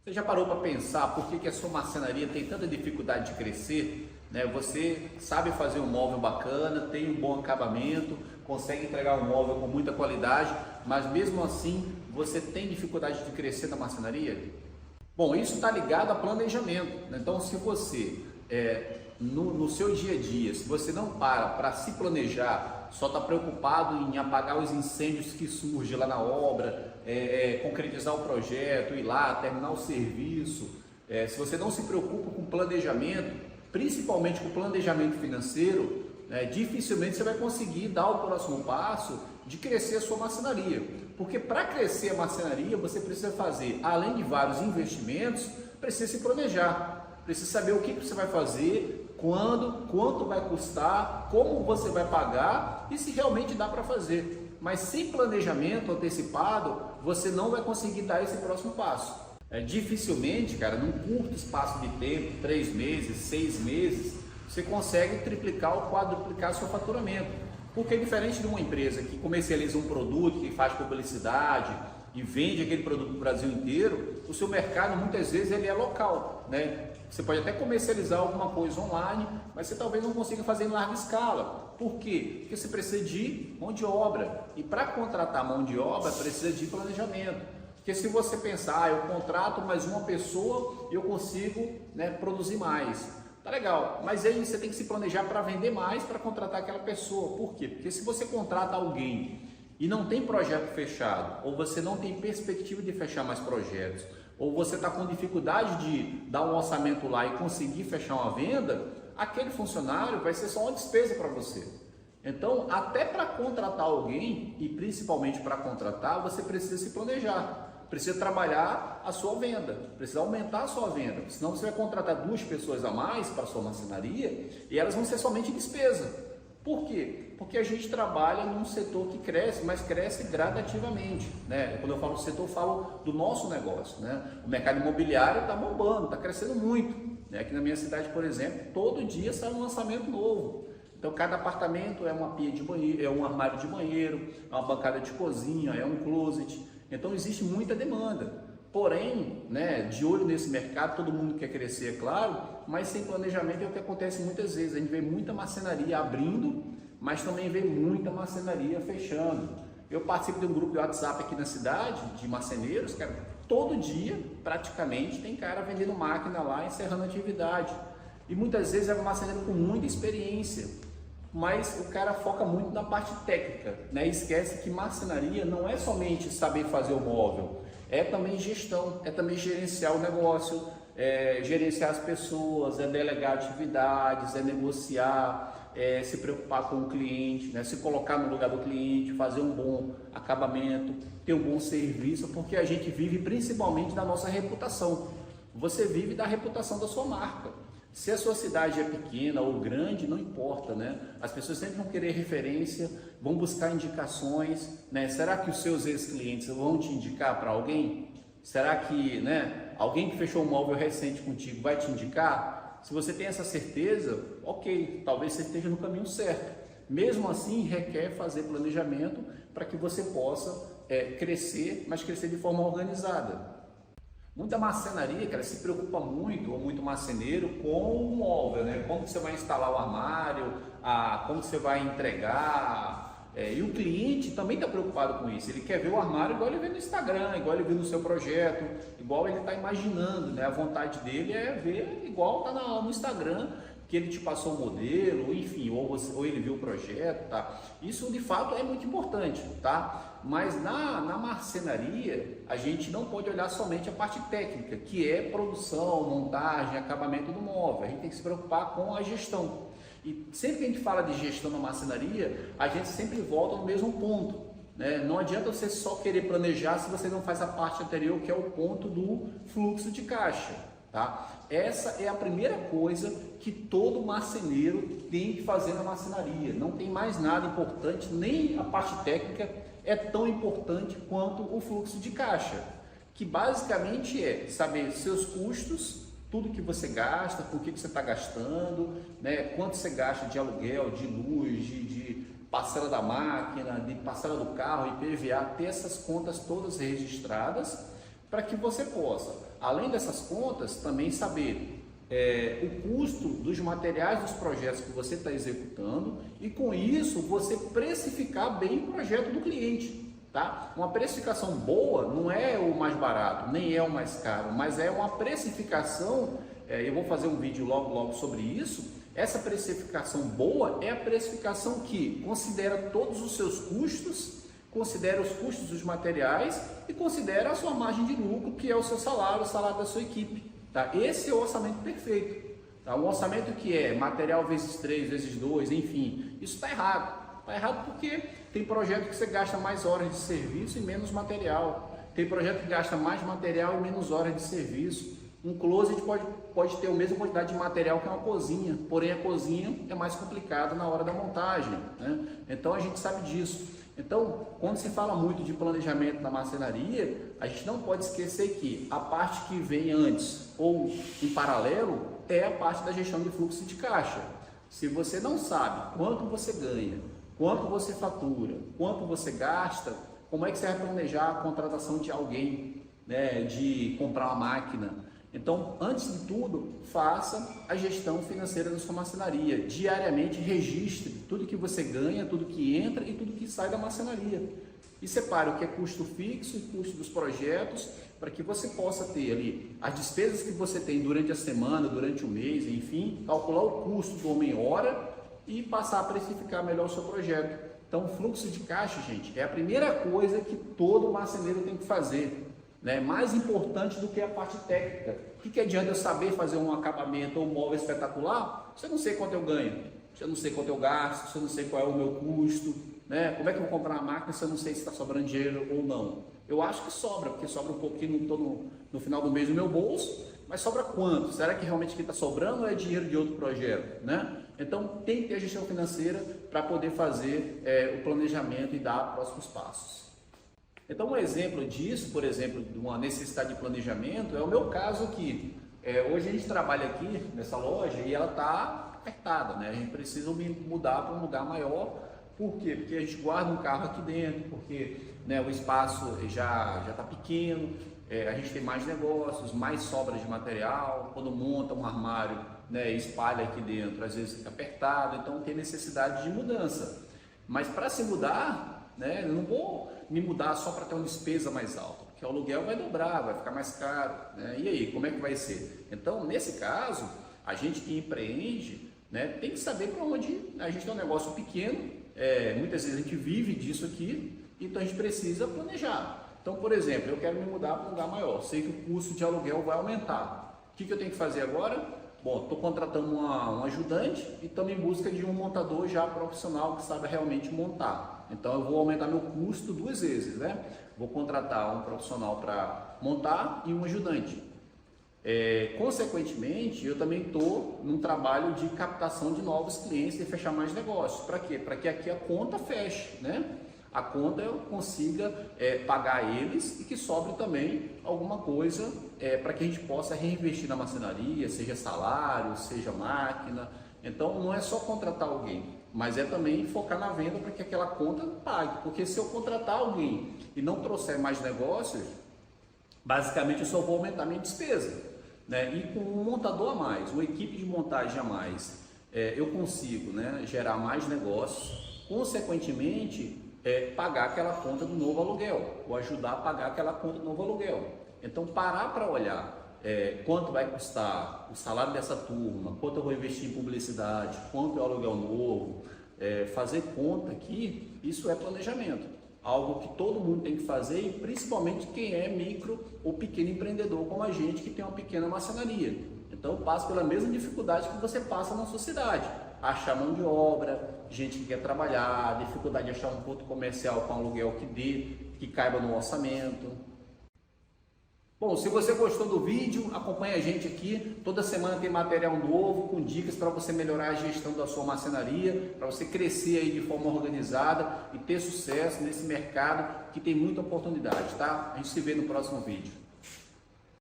Você já parou para pensar por que a sua marcenaria tem tanta dificuldade de crescer? Né? Você sabe fazer um móvel bacana, tem um bom acabamento, consegue entregar um móvel com muita qualidade, mas mesmo assim você tem dificuldade de crescer na marcenaria? Bom, isso está ligado a planejamento, né? Então, se você, no seu dia a dia, se você não para se planejar, só está preocupado em apagar os incêndios que surgem lá na obra, concretizar o projeto, ir lá, terminar o serviço, se você não se preocupa com planejamento, principalmente com planejamento financeiro, dificilmente você vai conseguir dar o próximo passo de crescer a sua marcenaria. Porque para crescer a marcenaria, você precisa fazer, além de vários investimentos, precisa se planejar, precisa saber o que você vai fazer, quando, quanto vai custar, como você vai pagar e se realmente dá para fazer. Mas sem planejamento antecipado, você não vai conseguir dar esse próximo passo. Dificilmente, cara, num curto espaço de tempo, 3 meses, 6 meses, você consegue triplicar ou quadruplicar seu faturamento. Porque diferente de uma empresa que comercializa um produto, que faz publicidade e vende aquele produto no Brasil inteiro, o seu mercado muitas vezes ele é local, né? Você pode até comercializar alguma coisa online, mas você talvez não consiga fazer em larga escala. Por quê? Porque você precisa de mão de obra. E para contratar mão de obra, precisa de planejamento. Porque se você pensar, eu contrato mais uma pessoa e eu consigo, né, produzir mais. Tá legal, mas aí você tem que se planejar para vender mais, para contratar aquela pessoa. Por quê? Porque se você contrata alguém e não tem projeto fechado, ou você não tem perspectiva de fechar mais projetos, ou você está com dificuldade de dar um orçamento lá e conseguir fechar uma venda, aquele funcionário vai ser só uma despesa para você. Então, até para contratar alguém, e principalmente para contratar, você precisa se planejar. Precisa trabalhar a sua venda, precisa aumentar a sua venda, senão você vai contratar 2 pessoas a mais para a sua marcenaria e elas vão ser somente despesa. Por quê? Porque a gente trabalha num setor que cresce, mas cresce gradativamente, né? Quando eu falo setor, eu falo do nosso negócio, né? O mercado imobiliário está bombando, está crescendo muito, né? Aqui na minha cidade, por exemplo, todo dia sai um lançamento novo. Então, cada apartamento é uma pia de banheiro, é um armário de banheiro, é uma bancada de cozinha, é um closet. Então existe muita demanda, porém, né, de olho nesse mercado, todo mundo quer crescer, é claro, mas sem planejamento é o que acontece muitas vezes. A gente vê muita marcenaria abrindo, mas também vê muita marcenaria fechando. Eu participo de um grupo de WhatsApp aqui na cidade, de marceneiros, cara, todo dia, praticamente, tem cara vendendo máquina lá, encerrando atividade. E muitas vezes é um marceneiro com muita experiência, mas o cara foca muito na parte técnica, né? Esquece que marcenaria não é somente saber fazer o móvel, é também gestão, é também gerenciar o negócio, gerenciar as pessoas, é delegar atividades, é negociar, se preocupar com o cliente, né? Se colocar no lugar do cliente, fazer um bom acabamento, ter um bom serviço, porque a gente vive principalmente da nossa reputação. Você vive da reputação da sua marca. Se a sua cidade é pequena ou grande, não importa, né? As pessoas sempre vão querer referência, vão buscar indicações, né? Será que os seus ex-clientes vão te indicar para alguém? Será que, né, alguém que fechou um móvel recente contigo vai te indicar? Se você tem essa certeza, ok, talvez você esteja no caminho certo. Mesmo assim, requer fazer planejamento para que você possa crescer, mas crescer de forma organizada. Muita marcenaria, cara, se preocupa muito, ou muito marceneiro, com o móvel, né? Como você vai instalar o armário, como você vai entregar. E o cliente também está preocupado com isso. Ele quer ver o armário igual ele vê no Instagram, igual ele vê no seu projeto, igual ele está imaginando, né? A vontade dele é ver igual está no Instagram, que ele te passou o modelo, enfim, ou ele viu o projeto, tá? Isso de fato é muito importante, tá? Mas na marcenaria a gente não pode olhar somente a parte técnica, que é produção, montagem, acabamento do móvel. A gente tem que se preocupar com a gestão. E sempre que a gente fala de gestão na marcenaria, a gente sempre volta no mesmo ponto, né? Não adianta você só querer planejar se você não faz a parte anterior, que é o ponto do fluxo de caixa. Tá? Essa é a primeira coisa que todo marceneiro tem que fazer na marcenaria. Não tem mais nada importante, nem a parte técnica é tão importante quanto o fluxo de caixa, que basicamente é saber seus custos, tudo que você gasta, por que você está gastando, né? Quanto você gasta de aluguel, de luz, de parcela da máquina, de parcela do carro, IPVA, ter essas contas todas registradas para que você possa, além dessas contas, também saber o custo dos materiais dos projetos que você está executando e com isso você precificar bem o projeto do cliente, tá? Uma precificação boa não é o mais barato, nem é o mais caro, mas é uma precificação, eu vou fazer um vídeo logo sobre isso. Essa precificação boa é a precificação que considera todos os seus custos, considera os custos dos materiais e considera a sua margem de lucro, que é o seu salário, o salário da sua equipe. Tá? Esse é o orçamento perfeito. Tá? Um orçamento que é material vezes 3, vezes 2, enfim, isso está errado. Está errado porque tem projeto que você gasta mais horas de serviço e menos material. Tem projeto que gasta mais material e menos horas de serviço. Um closet pode ter a mesma quantidade de material que uma cozinha, porém a cozinha é mais complicada na hora da montagem, né? Então a gente sabe disso. Então, quando se fala muito de planejamento na marcenaria, a gente não pode esquecer que a parte que vem antes ou em paralelo é a parte da gestão de fluxo de caixa. Se você não sabe quanto você ganha, quanto você fatura, quanto você gasta, como é que você vai planejar a contratação de alguém, né, de comprar uma máquina? Então, antes de tudo, faça a gestão financeira da sua marcenaria. Diariamente registre tudo que você ganha, tudo que entra e tudo que sai da marcenaria. E separe o que é custo fixo e custo dos projetos, para que você possa ter ali as despesas que você tem durante a semana, durante o mês, enfim, calcular o custo do homem-hora e passar a precificar melhor o seu projeto. Então, fluxo de caixa, gente, é a primeira coisa que todo marceneiro tem que fazer. Né? Mais importante do que a parte técnica. O que adianta eu saber fazer um acabamento ou um móvel espetacular se eu não sei quanto eu ganho, se eu não sei quanto eu gasto, se eu não sei qual é o meu custo, né? Como é que eu vou comprar uma máquina se eu não sei se está sobrando dinheiro ou não? Eu acho que sobra, porque sobra um pouquinho no final do mês no meu bolso, mas sobra quanto? Será que realmente o que está sobrando ou é dinheiro de outro projeto? Né? Então tem que ter a gestão financeira para poder fazer o planejamento e dar próximos passos. Então, um exemplo disso, por exemplo, de uma necessidade de planejamento, é o meu caso aqui. Hoje a gente trabalha aqui nessa loja e ela está apertada, né? A gente precisa mudar para um lugar maior. Por quê? Porque a gente guarda um carro aqui dentro, porque, né, o espaço já está pequeno, a gente tem mais negócios, mais sobras de material. Quando monta um armário, né, espalha aqui dentro, às vezes fica apertado, então tem necessidade de mudança. Mas para se mudar, né, eu não vou me mudar só para ter uma despesa mais alta, porque o aluguel vai dobrar, vai ficar mais caro, né? E aí, como é que vai ser? Então, nesse caso, a gente que empreende, né, tem que saber para onde. A gente tem um negócio pequeno, muitas vezes a gente vive disso aqui, então a gente precisa planejar. Então, por exemplo, eu quero me mudar para um lugar maior, sei que o custo de aluguel vai aumentar. O que eu tenho que fazer agora? Bom, estou contratando um ajudante e estamos em busca de um montador já profissional que sabe realmente montar. Então eu vou aumentar meu custo 2 vezes, né? Vou contratar um profissional para montar e um ajudante. Consequentemente, eu também estou num trabalho de captação de novos clientes e fechar mais negócios. Para quê? Para que aqui a conta feche, né? A conta eu consiga pagar eles e que sobre também alguma coisa para que a gente possa reinvestir na marcenaria, seja salário, seja máquina. Então não é só contratar alguém, mas é também focar na venda para que aquela conta pague. Porque se eu contratar alguém e não trouxer mais negócios, basicamente eu só vou aumentar minha despesa, né? E com um montador a mais, uma equipe de montagem a mais, eu consigo, né, gerar mais negócios, consequentemente pagar aquela conta do novo aluguel, ou ajudar a pagar aquela conta do novo aluguel. Então parar para olhar quanto vai custar o salário dessa turma, quanto eu vou investir em publicidade, quanto é o aluguel novo, fazer conta aqui, isso é planejamento. Algo que todo mundo tem que fazer e principalmente quem é micro ou pequeno empreendedor como a gente que tem uma pequena marcenaria. Então passa pela mesma dificuldade que você passa na sua cidade. Achar mão de obra, gente que quer trabalhar, dificuldade de achar um ponto comercial com aluguel que caiba no orçamento. Bom, se você gostou do vídeo, acompanha a gente aqui. Toda semana tem material novo com dicas para você melhorar a gestão da sua marcenaria, para você crescer aí de forma organizada e ter sucesso nesse mercado que tem muita oportunidade, tá? A gente se vê no próximo vídeo.